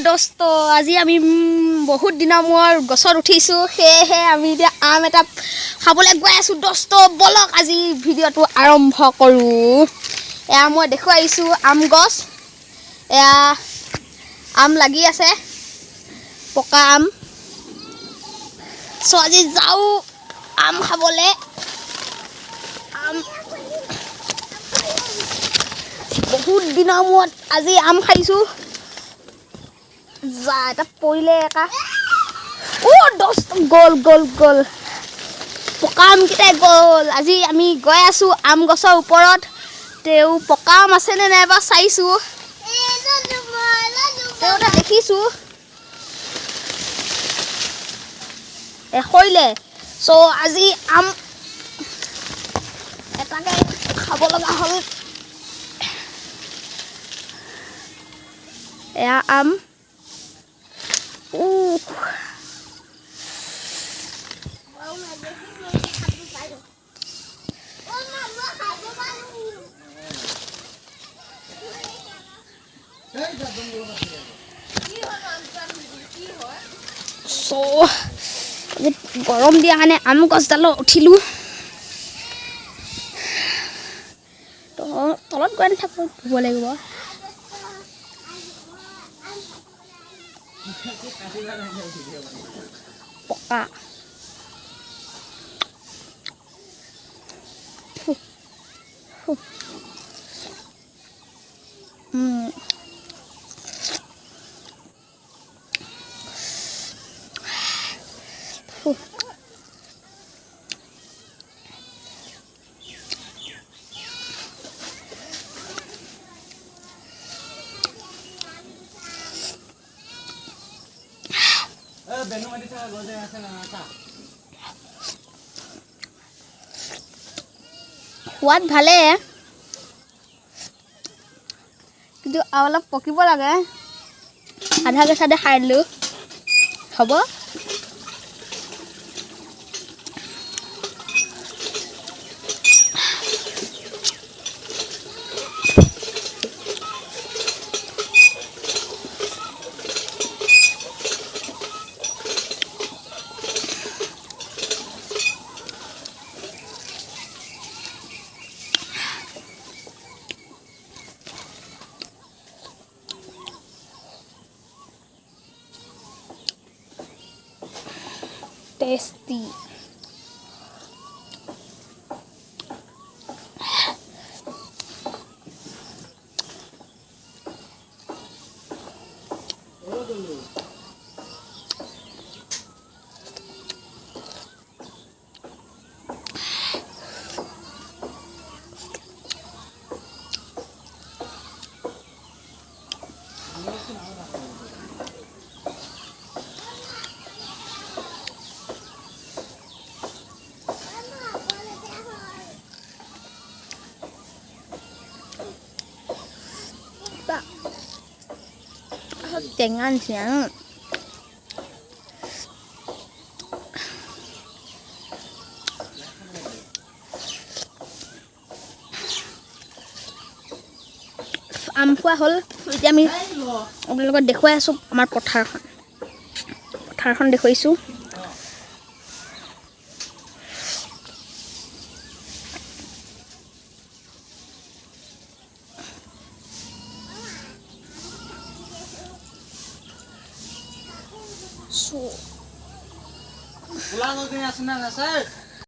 দোস্ত আজি আমি বহুত দিনৰ মূৰত গছত উঠিছোঁ সেয়েহে আমি এতিয়া আম এটা খাবলৈ গৈ আছোঁ দোস্ত বলক আজি ভিডিঅ'টো আৰম্ভ কৰোঁ এয়া মই দেখুৱাইছোঁ আম গছ এয়া আম লাগি আছে পকা আম চ আজি যাওঁ আম খাবলৈ আম বহুত দিনৰ মূৰত আজি আম খাইছোঁ যা এটা পৰিলে একা দোস্ত গ'ল গ'ল গ'ল পকা আমকেইটাই গ'ল আজি আমি গৈ আছোঁ আম গছৰ ওপৰত তেও পকা আম আছেনে নাইবা চাইছোঁ তেওঁটা দেখিছোঁ সৰিলে চ' আজি আম এটাকে খাব লগা হ'ল এয়া আম গৰম দিয়া কাৰণে আম গছডালত উঠিলোঁ তলত গৈ নাথাকোঁ ধুব লাগিব পকা সোৱাদ ভালে কিন্তু অলপ পকিব লাগে আধা কেঁচাতে খাই দিলোঁ হ'ব tasty টেঙা নিচিনা আম খোৱা হ'ল এতিয়া আমি আপোনালোকক দেখুৱাই আছোঁ আমাৰ পথাৰখন দেখুৱাইছোঁ Pulang ke sini, Nasir.